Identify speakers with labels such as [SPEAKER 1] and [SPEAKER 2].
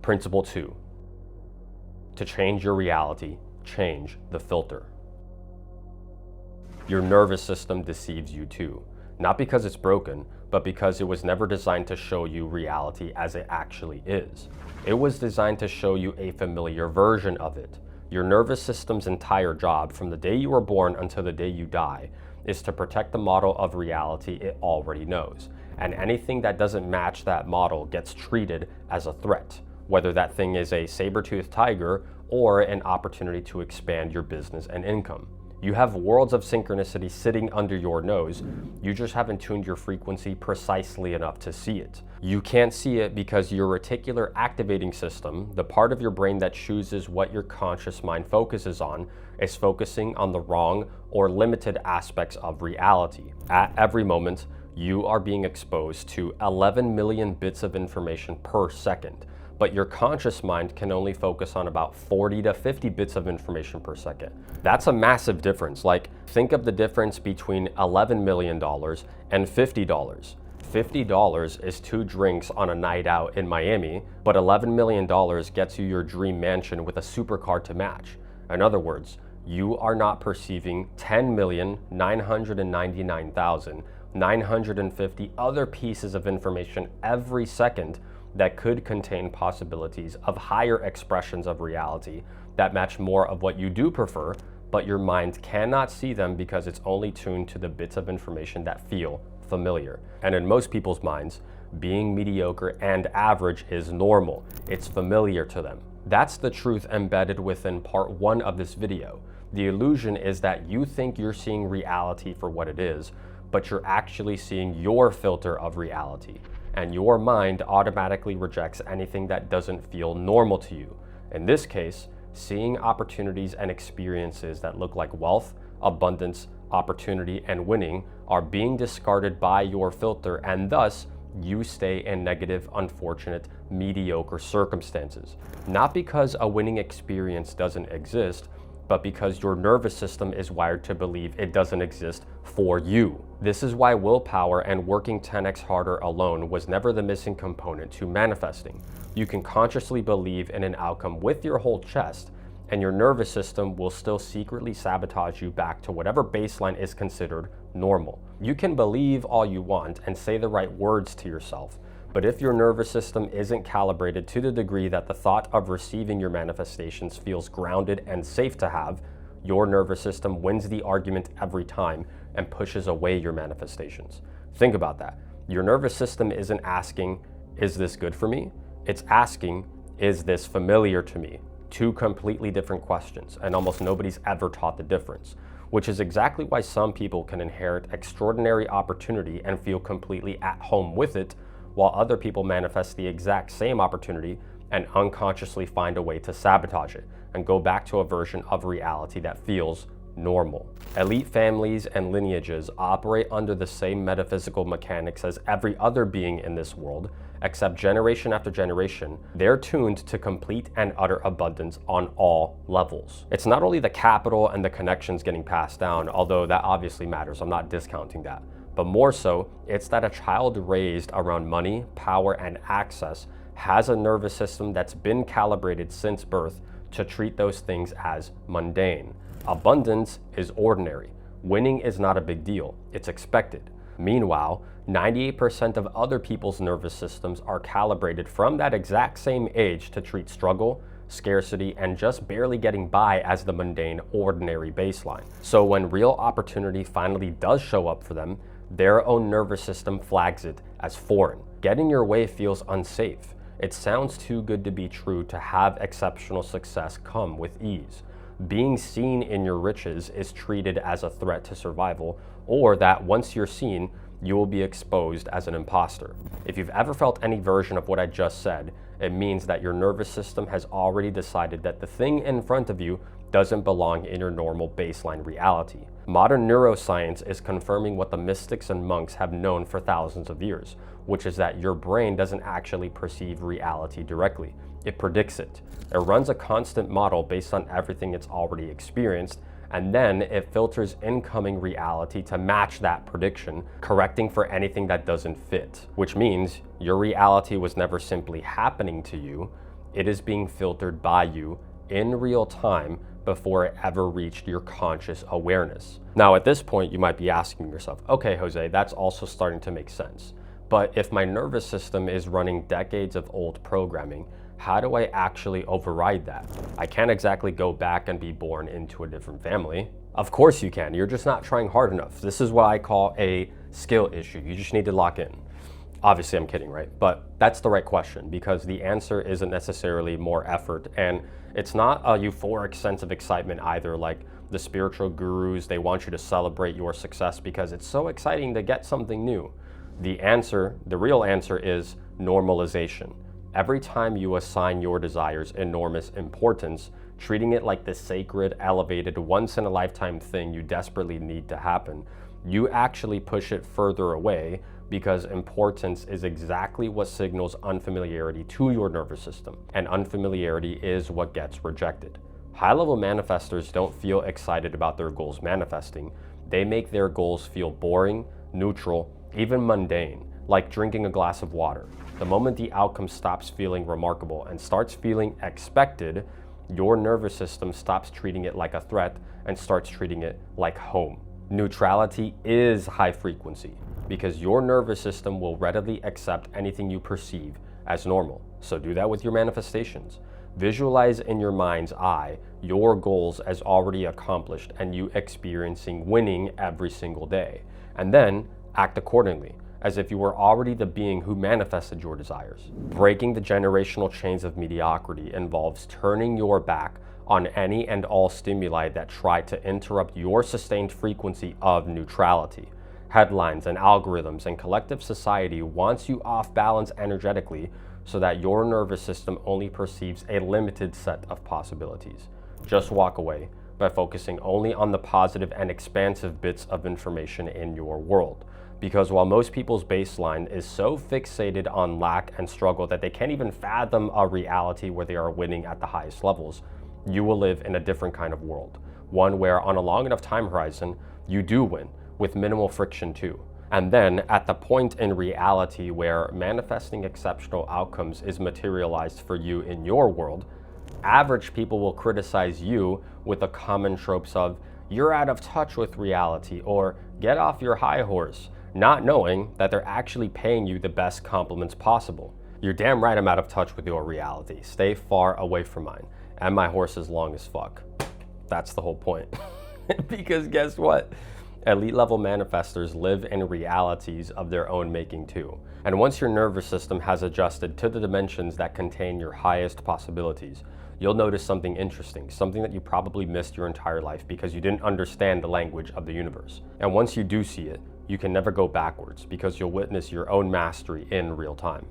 [SPEAKER 1] Principle 2. To change your reality, change the filter. Your nervous system deceives you too, not because it's broken, but because it was never designed to show you reality as it actually is. It was designed to show you a familiar version of it. Your nervous system's entire job, from the day you were born until the day you die, is to protect the model of reality it already knows. And anything that doesn't match that model gets treated as a threat, whether that thing is a saber-toothed tiger or an opportunity to expand your business and income. You have worlds of synchronicity sitting under your nose. You just haven't tuned your frequency precisely enough to see it. You can't see it because your reticular activating system, the part of your brain that chooses what your conscious mind focuses on, is focusing on the wrong or limited aspects of reality. At every moment, you are being exposed to 11 million bits of information per second. But your conscious mind can only focus on about 40 to 50 bits of information per second. That's a massive difference. Like, think of the difference between $11 million and $50. $50 is 2 drinks on a night out in Miami, but $11 million gets you your dream mansion with a supercar to match. In other words, you are not perceiving 10,999,950 other pieces of information every second that could contain possibilities of higher expressions of reality that match more of what you do prefer, but your mind cannot see them because it's only tuned to the bits of information that feel familiar. And in most people's minds, being mediocre and average is normal. It's familiar to them. That's the truth embedded within part 1 of this video. The illusion is that you think you're seeing reality for what it is, but you're actually seeing your filter of reality. And your mind automatically rejects anything that doesn't feel normal to you. In this case, seeing opportunities and experiences that look like wealth, abundance, opportunity, and winning are being discarded by your filter, and thus you stay in negative, unfortunate, mediocre circumstances. Not because a winning experience doesn't exist, but because your nervous system is wired to believe it doesn't exist for you. This is why willpower and working 10x harder alone was never the missing component to manifesting. You can consciously believe in an outcome with your whole chest, and your nervous system will still secretly sabotage you back to whatever baseline is considered normal. You can believe all you want and say the right words to yourself, but if your nervous system isn't calibrated to the degree that the thought of receiving your manifestations feels grounded and safe to have, your nervous system wins the argument every time and pushes away your manifestations. Think about that. Your nervous system isn't asking, is this good for me? It's asking, is this familiar to me? 2 completely different questions, and almost nobody's ever taught the difference, which is exactly why some people can inherit extraordinary opportunity and feel completely at home with it, while other people manifest the exact same opportunity and unconsciously find a way to sabotage it and go back to a version of reality that feels normal. Elite families and lineages operate under the same metaphysical mechanics as every other being in this world, except generation after generation, they're tuned to complete and utter abundance on all levels. It's not only the capital and the connections getting passed down, although that obviously matters, I'm not discounting that, but more so, it's that a child raised around money, power, and access has a nervous system that's been calibrated since birth to treat those things as mundane. Abundance is ordinary. Winning is not a big deal. It's expected. Meanwhile, 98% of other people's nervous systems are calibrated from that exact same age to treat struggle, scarcity, and just barely getting by as the mundane, ordinary baseline. So when real opportunity finally does show up for them, their own nervous system flags it as foreign. Getting your way feels unsafe. It sounds too good to be true to have exceptional success come with ease. Being seen in your riches is treated as a threat to survival, or that once you're seen, you will be exposed as an imposter. If you've ever felt any version of what I just said, it means that your nervous system has already decided that the thing in front of you doesn't belong in your normal baseline reality. Modern neuroscience is confirming what the mystics and monks have known for thousands of years, which is that your brain doesn't actually perceive reality directly. It predicts it. It runs a constant model based on everything it's already experienced, and then it filters incoming reality to match that prediction, correcting for anything that doesn't fit, which means your reality was never simply happening to you. It is being filtered by you in real time before it ever reached your conscious awareness. Now, at this point, you might be asking yourself, okay, Jose, that's also starting to make sense. But if my nervous system is running decades of old programming, how do I actually override that? I can't exactly go back and be born into a different family. Of course you can, you're just not trying hard enough. This is what I call a skill issue. You just need to lock in. Obviously, I'm kidding, right? But that's the right question, because the answer isn't necessarily more effort, and it's not a euphoric sense of excitement either, like the spiritual gurus, they want you to celebrate your success because it's so exciting to get something new. The real answer is normalization. Every time you assign your desires enormous importance, treating it like the sacred, elevated, once-in-a-lifetime thing you desperately need to happen, you actually push it further away, because importance is exactly what signals unfamiliarity to your nervous system, and unfamiliarity is what gets rejected. High-level manifestors don't feel excited about their goals manifesting. They make their goals feel boring, neutral, even mundane, like drinking a glass of water. The moment the outcome stops feeling remarkable and starts feeling expected, your nervous system stops treating it like a threat and starts treating it like home. Neutrality is high frequency, because your nervous system will readily accept anything you perceive as normal. So do that with your manifestations. Visualize in your mind's eye your goals as already accomplished and you experiencing winning every single day. And then act accordingly, as if you were already the being who manifested your desires. Breaking the generational chains of mediocrity involves turning your back on any and all stimuli that try to interrupt your sustained frequency of neutrality. Headlines and algorithms and collective society wants you off balance energetically so that your nervous system only perceives a limited set of possibilities. Just walk away by focusing only on the positive and expansive bits of information in your world. Because while most people's baseline is so fixated on lack and struggle that they can't even fathom a reality where they are winning at the highest levels, you will live in a different kind of world. One where on a long enough time horizon, you do win, with minimal friction too. And then at the point in reality where manifesting exceptional outcomes is materialized for you in your world, average people will criticize you with the common tropes of, you're out of touch with reality, or get off your high horse, not knowing that they're actually paying you the best compliments possible. You're damn right I'm out of touch with your reality. Stay far away from mine. And my horse is long as fuck. That's the whole point. Because guess what? Elite level manifestors live in realities of their own making too. And once your nervous system has adjusted to the dimensions that contain your highest possibilities, you'll notice something interesting, something that you probably missed your entire life because you didn't understand the language of the universe. And once you do see it, you can never go backwards because you'll witness your own mastery in real time.